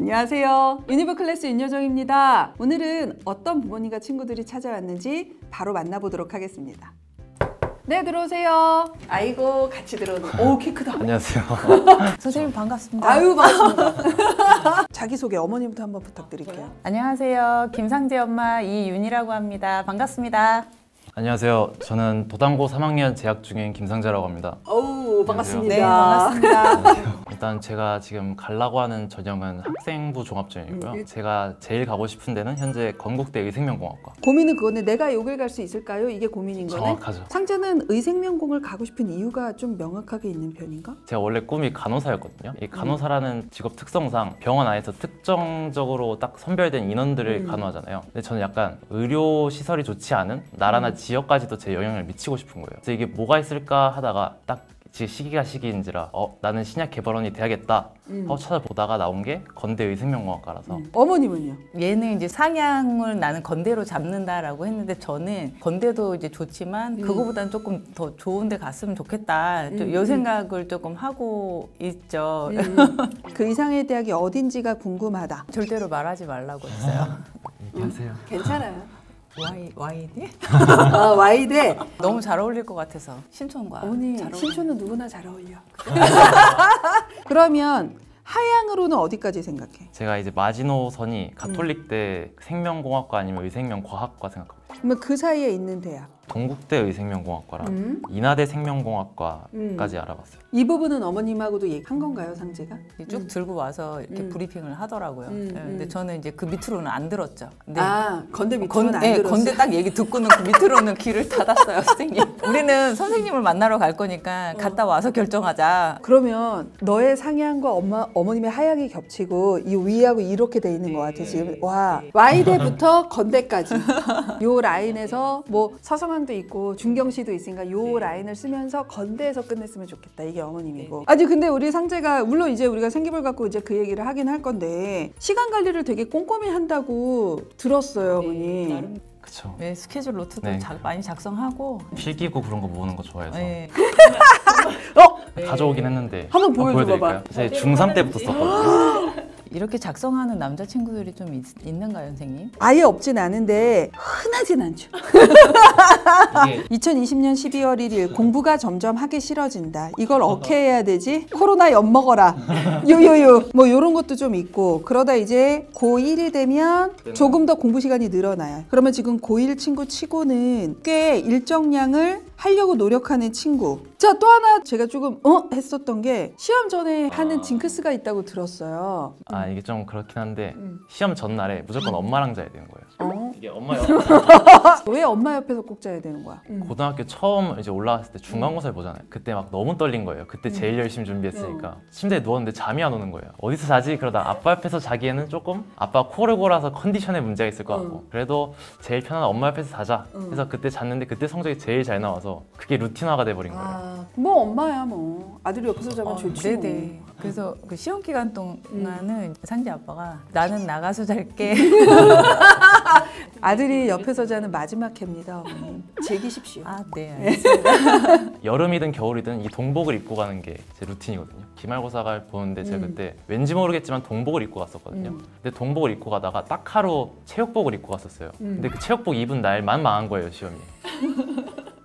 안녕하세요. 유니브 클래스 윤여정입니다. 오늘은 어떤 부모님과 친구들이 찾아왔는지 바로 만나보도록 하겠습니다. 네, 들어오세요. 아이고, 같이 들어오는. 오, 키 크다. 안녕하세요. 선생님 반갑습니다. 아유, 반갑습니다. 자기소개 어머님부터 한번 부탁드릴게요. 안녕하세요. 김상재 엄마 이윤이라고 합니다. 반갑습니다. 안녕하세요. 저는 도당고 3학년 재학 중인 김상재라고 합니다. 어우, 반갑습니다. 네, 반갑습니다. 일단 제가 지금 가려고 하는 전형은 학생부 종합전형이고요. 제가 제일 가고 싶은 데는 현재 건국대 의생명공학과. 고민은 그거네. 내가 여길 갈 수 있을까요? 이게 고민인 거네. 정확하죠. 상재는 의생명공을 가고 싶은 이유가 좀 명확하게 있는 편인가? 제가 원래 꿈이 간호사였거든요. 이 간호사라는 직업 특성상 병원 안에서 특정적으로 딱 선별된 인원들을 간호하잖아요. 근데 저는 약간 의료 시설이 좋지 않은 나라나 지역까지도 제 영향을 미치고 싶은 거예요. 그래서 이게 뭐가 있을까 하다가 딱 지금 시기가 시기인지라 나는 신약 개발원이 돼야겠다 찾아보다가 나온 게 건대 의생명공학과라서. 어머님은요? 얘는 이제 상향을 나는 건대로 잡는다라고 했는데 저는 건대도 이제 좋지만 그거보다는 조금 더 좋은 데 갔으면 좋겠다. 이 생각을 조금 하고 있죠. 그 이상의 대학이 어딘지가 궁금하다. 절대로 말하지 말라고 했어요. 얘기하세요. 괜찮아요. 와이대? 아, 와이대. 너무 잘 어울릴 것 같아서 신촌과 어머니, 잘 어울려요. 신촌은 누구나 잘 어울려. 그러면 하향으로는 어디까지 생각해? 제가 이제 마지노선이 가톨릭대 생명공학과 아니면 의생명과학과 생각합니다. 그러면 그 사이에 있는 대학. 동국대 의생명공학과랑 인하대 생명공학과까지 알아봤어요. 이 부분은 어머님하고도 얘기한 건가요, 상재가? 쭉 들고 와서 이렇게 브리핑을 하더라고요. 근데 저는 이제 그 밑으로는 안 들었죠. 근데 아, 건대 밑으로는 안 들었어. 건대 딱 얘기 듣고는 그 밑으로는 귀를 닫았어요, 선생님. 우리는 선생님을 만나러 갈 거니까 갔다 와서 결정하자. 그러면 너의 상향과 어머님의 하향이 겹치고 이 위하고 이렇게 돼 있는 것 같아 지금. 와, Y대부터 건대까지 요 라인에서 뭐 서성항도 있고 중경시도 있으니까 요 라인을 쓰면서 건대에서 끝냈으면 좋겠다. 이게 어머님이고. 아니 근데 우리 상재가 물론 이제 우리가 생기불 갖고 이제 그 얘기를 하긴 할 건데 시간 관리를 되게 꼼꼼히 한다고 들었어요, 어머니. 그쵸. 네, 스케줄 노트도 네. 많이 작성하고. 필기구 그런 거 모으는 거 좋아해서 네. 가져오긴 했는데 한번 보여줘 봐봐. 제 중3 때부터 썼거든요. 이렇게 작성하는 남자친구들이 좀 있는가요, 선생님? 아예 없진 않은데 흔하진 않죠. 2020년 12월 1일 공부가 점점 하기 싫어진다. 이걸 어떻게 해야 되지? 코로나 엿먹어라. 유유유. 뭐 이런 것도 좀 있고 그러다 이제 고1이 되면 조금 더 공부 시간이 늘어나요. 그러면 지금 고1 친구 치고는 꽤 일정량을 하려고 노력하는 친구. 자, 또 하나 제가 조금 했었던 게 시험 전에 하는 징크스가 있다고 들었어요. 아 이게 좀 그렇긴 한데 시험 전날에 무조건 엄마랑 자야 되는 거예요. 이게 엄마 왜 엄마 옆에서 꼭 자야 되는 거야? 고등학교 처음 이제 올라갔을 때 중간고사를 보잖아요. 그때 막 너무 떨린 거예요. 그때 제일 열심히 준비했으니까 침대에 누웠는데 잠이 안 오는 거예요. 어디서 자지? 그러다 아빠 옆에서 자기에는 조금 아빠 코를 골아서 컨디션에 문제가 있을 것 같고 그래도 제일 편한 엄마 옆에서 자자 해서 그때 잤는데 그때 성적이 제일 잘 나와서 그게 루틴화가 돼버린 거예요. 아, 뭐 엄마야 뭐 아들이 옆에서 자면 좋지. 네네. 그래서 그 시험 기간 동안은 상재 아빠가 나는 나가서 잘게. 아들이 옆에서 자는 마지막 해입니다. 어머님. 즐기십시오. 아, 네, 알겠습니다. 여름이든 겨울이든 이 동복을 입고 가는 게 제 루틴이거든요. 기말고사를 보는데 제가 그때 왠지 모르겠지만 동복을 입고 갔었거든요. 근데 동복을 입고 가다가 딱 하루 체육복을 입고 갔었어요. 근데 그 체육복 입은 날만 망한 거예요, 시험이.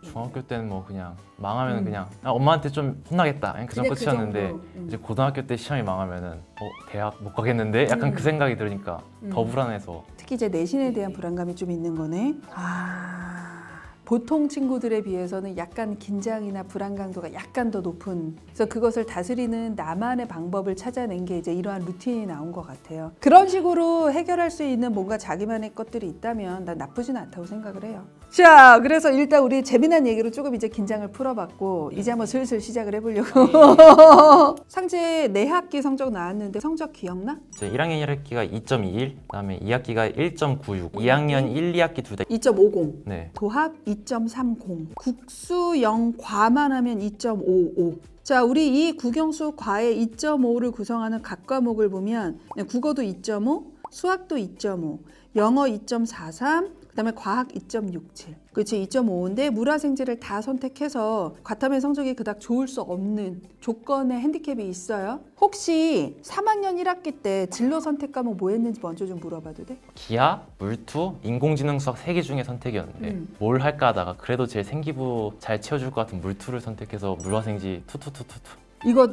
중학교 때는 뭐 그냥 망하면 그냥 엄마한테 좀 혼나겠다 그 정도 끝이었는데 이제 고등학교 때 시험이 망하면은 대학 못 가겠는데 약간 그 생각이 들으니까 더 불안해서. 특히 이제 내신에 대한 불안감이 좀 있는 거네. 보통 친구들에 비해서는 약간 긴장이나 불안 강도가 약간 더 높은, 그래서 그것을 다스리는 나만의 방법을 찾아낸 게 이제 이러한 루틴이 나온 것 같아요. 그런 식으로 해결할 수 있는 뭔가 자기만의 것들이 있다면 난 나쁘진 않다고 생각을 해요. 자, 그래서 일단 우리 재미난 얘기로 조금 이제 긴장을 풀어봤고 이제 한번 슬슬 시작을 해보려고. 상재 내학기 성적 나왔는데 성적 기억나? 제 1학년 1학기가 2.21, 그다음에 2학기가 1.96, 2학년 1, 2학기 둘 다 2.50. 네. 도합 2.30, 국수 0 과만 하면 2.55. 자, 우리 이 국영수 과의 2.5를 구성하는 각 과목을 보면 국어도 2.5, 수학도 2.5, 영어 2.43, 그다음에 과학 2.67. 그렇지 2.5인데 물화생지를 다 선택해서 과탐의 성적이 그닥 좋을 수 없는 조건의 핸디캡이 있어요. 혹시 3학년 1학기 때 진로 선택 과목 뭐 했는지 먼저 좀 물어봐도 돼? 기하, 물투, 인공지능 수학 3개 중에 선택이었는데 뭘 할까 하다가 그래도 제일 생기부 잘 채워줄 것 같은 물투를 선택해서 물화생지 투투투투투. 이거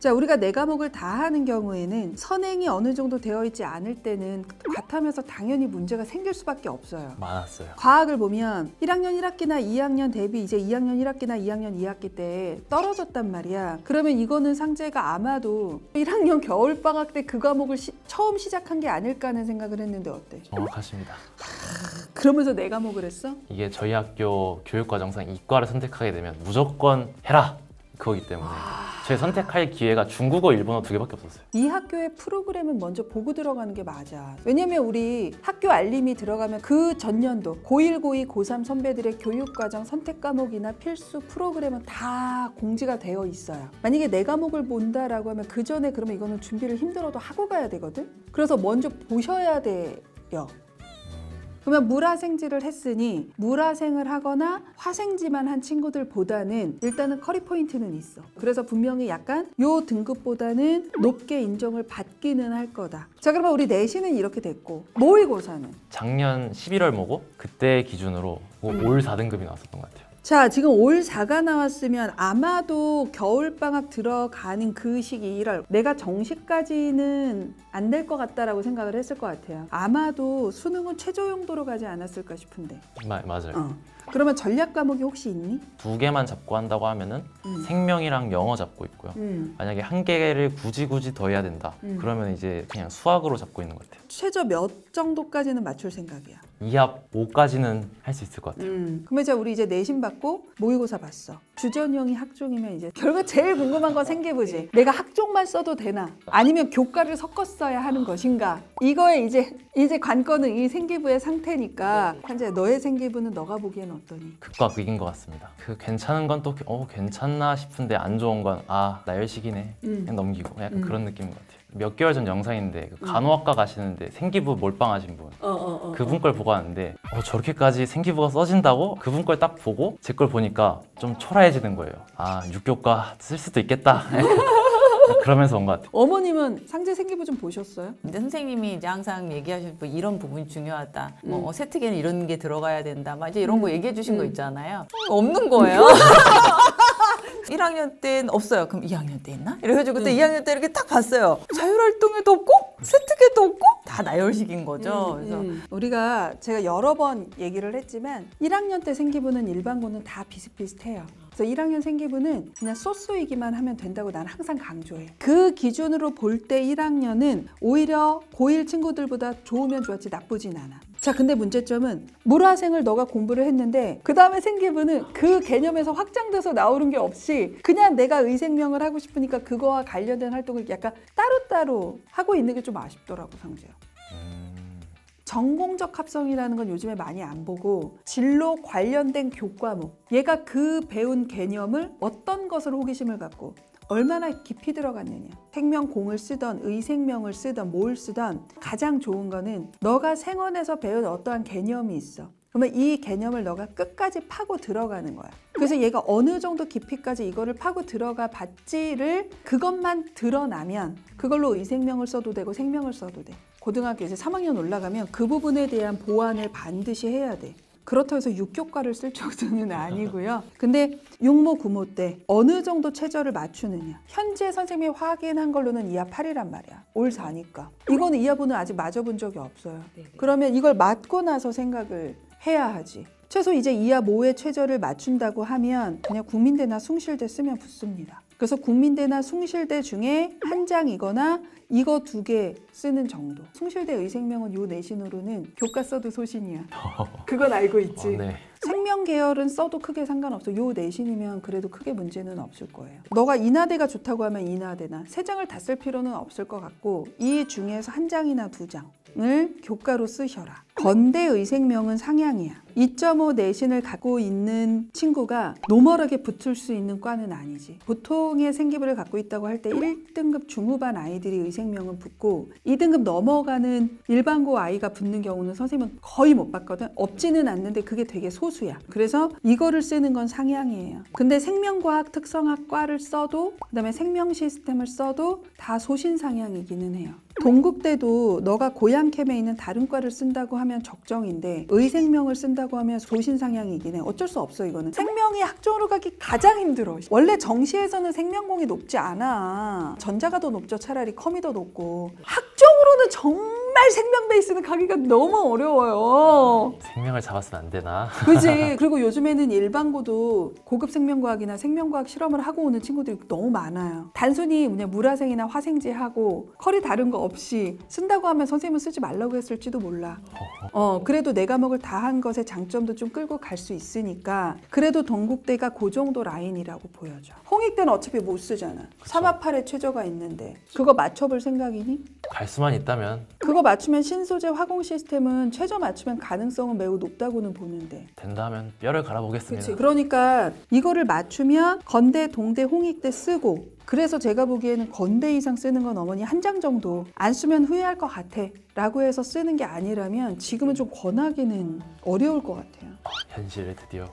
자, 우리가 네 과목을 다 하는 경우에는 선행이 어느 정도 되어 있지 않을 때는 과탐에서 당연히 문제가 생길 수밖에 없어요. 많았어요. 과학을 보면 1학년 1학기나 2학년 대비 이제 2학년 1학기나 2학년 2학기 때 떨어졌단 말이야. 그러면 이거는 상재가 아마도 1학년 겨울방학 때 그 과목을 처음 시작한 게 아닐까 하는 생각을 했는데 어때? 정확하십니다. 그러면서 네 과목을 했어? 이게 저희 학교 교육과정상 이과를 선택하게 되면 무조건 해라! 그거기 때문에 제 선택할 기회가 중국어, 일본어 2개밖에 없었어요. 이 학교의 프로그램은 먼저 보고 들어가는 게 맞아. 왜냐면 우리 학교 알림이 들어가면 그 전년도 고1, 고2, 고3 선배들의 교육과정 선택 과목이나 필수 프로그램은 다 공지가 되어 있어요. 만약에 네 과목을 본다라고 하면 그 전에 그러면 이거는 준비를 힘들어도 하고 가야 되거든. 그래서 먼저 보셔야 돼요. 그러면 물화생지를 했으니 물화생을 하거나 화생지만 한 친구들보다는 일단은 커리 포인트는 있어. 그래서 분명히 약간 요 등급보다는 높게 인정을 받기는 할 거다. 자, 그러면 우리 내신은 이렇게 됐고 모의고사는? 작년 11월 모고 그때 기준으로 올 4등급이 나왔었던 것 같아요. 자, 지금 올 4가 나왔으면 아마도 겨울방학 들어가는 그 시기 1월 내가 정시까지는 안 될 것 같다라고 생각을 했을 것 같아요. 아마도 수능은 최저 용도로 가지 않았을까 싶은데. 맞아요. 그러면 전략 과목이 혹시 있니? 2개만 잡고 한다고 하면은 생명이랑 영어 잡고 있고요. 만약에 1개를 굳이 더 해야 된다. 그러면 이제 그냥 수학으로 잡고 있는 것 같아요. 최저 몇 정도까지는 맞출 생각이야? 2합 5까지는 할 수 있을 것 같아요. 그러면 이제 우리 이제 내신 받고 모의고사 봤어. 주전형이 학종이면 이제 결국 제일 궁금한 건 생기부지. 내가 학종만 써도 되나? 아니면 교과를 섞어 써야 하는 것인가? 이거에 이제 관건은 이 생기부의 상태니까. 한재 너의 생기부는 너가 보기엔 어떠니? 극과 극인 것 같습니다. 그 괜찮은 건 또 괜찮나 싶은데 안 좋은 건 나열식이네. 그냥 넘기고 약간 그런 느낌인 것 같아요. 몇 개월 전 영상인데 그 간호학과 가시는데 생기부 몰빵하신 분 그분 걸 보고 왔는데 저렇게까지 생기부가 써진다고? 그분 걸 딱 보고 제 걸 보니까 좀 초라해지는 거예요. 6교과 쓸 수도 있겠다. 그러면서 온 것 같아요. 어머님은 상재 생기부 좀 보셨어요? 근데 선생님이 이제 항상 얘기하실 때 이런 부분이 중요하다. 세특에는 이런 게 들어가야 된다. 막 이제 이런 거 얘기해 주신 거 있잖아요. 없는 거예요. 1학년 때는 없어요. 그럼 2학년 때 있나? 이래가지고 그때 2학년 때 이렇게 딱 봤어요. 자율활동에도 없고 세특에도 없고 다 나열식인 거죠. 그래서 우리가 제가 여러 번 얘기를 했지만 1학년 때 생기부는 일반고는 다 비슷비슷해요. 그래서 1학년 생기부는 그냥 쏘쏘이기만 하면 된다고 나는 항상 강조해. 그 기준으로 볼 때 1학년은 오히려 고1 친구들보다 좋으면 좋았지 나쁘진 않아. 자, 근데 문제점은 물화생을 너가 공부를 했는데 그 다음에 생기부는 그 개념에서 확장돼서 나오는 게 없이 그냥 내가 의생명을 하고 싶으니까 그거와 관련된 활동을 약간 따로따로 하고 있는 게 좀 아쉽더라고, 상재야. 전공적 합성이라는 건 요즘에 많이 안 보고 진로 관련된 교과목, 얘가 그 배운 개념을 어떤 것을 호기심을 갖고 얼마나 깊이 들어갔느냐. 생명공을 쓰던 의생명을 쓰던 뭘 쓰던 가장 좋은 거는 너가 생원에서 배운 어떠한 개념이 있어. 그러면 이 개념을 너가 끝까지 파고 들어가는 거야. 그래서 얘가 어느 정도 깊이까지 이거를 파고 들어가 봤지를 그것만 드러나면 그걸로 의생명을 써도 되고 생명을 써도 돼. 고등학교 이제 3학년 올라가면 그 부분에 대한 보완을 반드시 해야 돼. 그렇다고 해서 6교과를 쓸 정도는 아니고요. 근데 6모, 9모 때 어느 정도 최저를 맞추느냐. 현재 선생님이 확인한 걸로는 2하 8이란 말이야. 올 4니까. 이거는 2하보는 아직 맞아본 적이 없어요. 그러면 이걸 맞고 나서 생각을 해야 하지. 최소 이제 2하 모의 최저를 맞춘다고 하면 그냥 국민대나 숭실대 쓰면 붙습니다. 그래서 국민대나 숭실대 중에 한 장이거나 이거 2개 쓰는 정도. 숭실대 의생명은 요 내신으로는 교과 써도 소신이야. 그건 알고 있지. 네. 생명 계열은 써도 크게 상관없어. 요 내신이면 그래도 크게 문제는 없을 거예요. 너가 인하대가 좋다고 하면 인하대나 3장을 다 쓸 필요는 없을 것 같고 이 중에서 한 장이나 2장을 교과로 쓰셔라. 건대 의생명은 상향이야. 2.5 내신을 갖고 있는 친구가 노멀하게 붙을 수 있는 과는 아니지. 보통의 생기부를 갖고 있다고 할 때 1등급 중후반 아이들이 의생명은 붙고 2등급 넘어가는 일반고 아이가 붙는 경우는 선생님은 거의 못 봤거든. 없지는 않는데 그게 되게 소수야. 그래서 이거를 쓰는 건 상향이에요. 근데 생명과학 특성학과를 써도 그다음에 생명 시스템을 써도 다 소신상향이기는 해요. 동국대도 너가 고양캠에 있는 다른 과를 쓴다고 하면 적정인데 의생명을 쓴다고 하면 소신상향이긴 해. 어쩔 수 없어 이거는. 생명이 학종으로 가기 가장 힘들어. 원래 정시에서는 생명공이 높지 않아. 전자가 더 높죠. 차라리 컴이 더 높고. 학종으로는 정말 생명 베이스는 가기가 너무 어려워요. 생명을 잡았으면 안 되나? 그지. 그리고 요즘에는 일반고도 고급 생명과학이나 생명과학 실험을 하고 오는 친구들이 너무 많아요. 단순히 그냥 물화생이나 화생지 하고 컬이 다른 거 없이 쓴다고 하면 선생님은 쓰지 말라고 했을지도 몰라. 그래도 내 과목을 다 한 것의 장점도 좀 끌고 갈 수 있으니까 그래도 동국대가 그 정도 라인이라고 보여져. 홍익대는 어차피 못 쓰잖아. 3화8에 최저가 있는데 그거 맞춰볼 생각이니? 갈 수만 있다면 그거 맞추면 신소재 화공 시스템은 최저 맞추면 가능성은 매우 높다고는 보는데. 된다 하면 뼈를 갈아보겠습니다. 그치. 그러니까 이거를 맞추면 건대, 동대, 홍익대 쓰고 그래서 제가 보기에는 건대 이상 쓰는 건 어머니 한 장 정도 안 쓰면 후회할 것 같아 라고 해서 쓰는 게 아니라면 지금은 좀 권하기는 어려울 것 같아요. 현실에 드디어.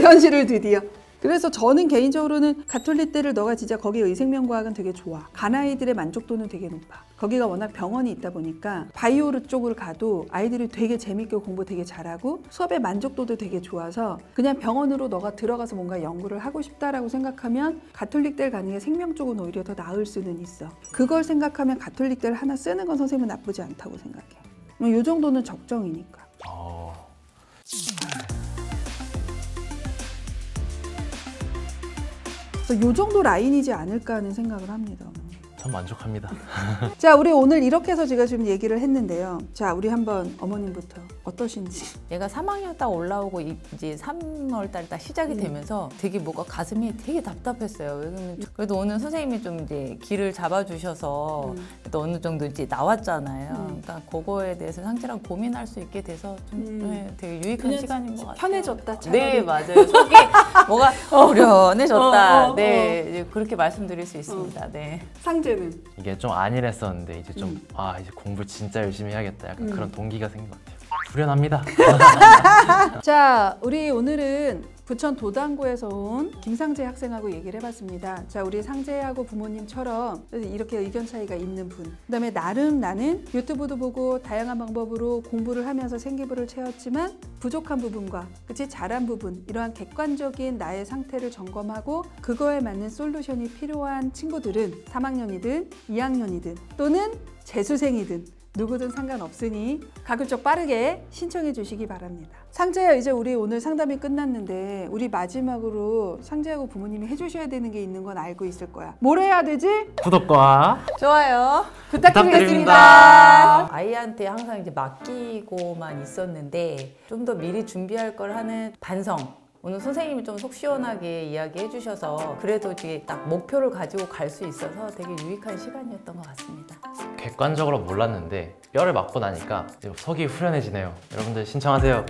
현실을 드디어. 그래서 저는 개인적으로는 가톨릭대를 너가 진짜 거기 의생명과학은 되게 좋아. 간 아이들의 만족도는 되게 높아. 거기가 워낙 병원이 있다 보니까 바이오르 쪽으로 가도 아이들이 되게 재밌게 공부 되게 잘하고 수업의 만족도도 되게 좋아서 그냥 병원으로 너가 들어가서 뭔가 연구를 하고 싶다라고 생각하면 가톨릭대를 가는 게 생명 쪽은 오히려 더 나을 수는 있어. 그걸 생각하면 가톨릭대를 하나 쓰는 건 선생님은 나쁘지 않다고 생각해. 이 정도는 적정이니까. 이 정도 라인이지 않을까 하는 생각을 합니다. 전 만족합니다. 자, 우리 오늘 이렇게 해서 제가 지금 얘기를 했는데요. 자, 우리 한번 어머님부터 어떠신지. 얘가 3학년 딱 올라오고 이제 3월 달 딱 시작이 되면서 되게 뭐가 가슴이 되게 답답했어요. 왜냐면 그래도 오늘 선생님이 좀 이제 길을 잡아주셔서 또 어느 정도 이제 나왔잖아요. 그러니까 그거에 대해서 상체랑 고민할 수 있게 돼서 좀 네, 되게 유익한 시간인 것 같아요. 편해졌다. 차라리. 네, 맞아요. 속이 뭐가 후련해졌다. 네, 이제 그렇게 말씀드릴 수 있습니다. 네. 상재는? 이게 좀 안일했었는데 이제 좀 이제 공부 진짜 열심히 해야겠다. 약간 그런 동기가 생긴 것 같아요. 후련합니다. 자, 우리 오늘은 부천 도당구에서 온 김상재 학생하고 얘기를 해봤습니다. 자, 우리 상재하고 부모님처럼 이렇게 의견 차이가 있는 분. 그다음에 나름 나는 유튜브도 보고 다양한 방법으로 공부를 하면서 생기부를 채웠지만 부족한 부분과 그치 잘한 부분 이러한 객관적인 나의 상태를 점검하고 그거에 맞는 솔루션이 필요한 친구들은 3학년이든 2학년이든 또는 재수생이든 누구든 상관없으니 가급적 빠르게 신청해 주시기 바랍니다. 상재야, 이제 우리 오늘 상담이 끝났는데 우리 마지막으로 상재하고 부모님이 해주셔야 되는 게 있는 건 알고 있을 거야. 뭘 해야 되지? 구독과 좋아요. 부탁드리겠습니다. 아이한테 항상 이제 맡기고만 있었는데 좀 더 미리 준비할 걸 하는 반성. 오늘 선생님이 좀 속 시원하게 이야기해 주셔서 그래도 이제 딱 목표를 가지고 갈 수 있어서 되게 유익한 시간이었던 것 같습니다. 객관적으로 몰랐는데 뼈를 맞고 나니까 속이 후련해지네요. 여러분들 신청하세요.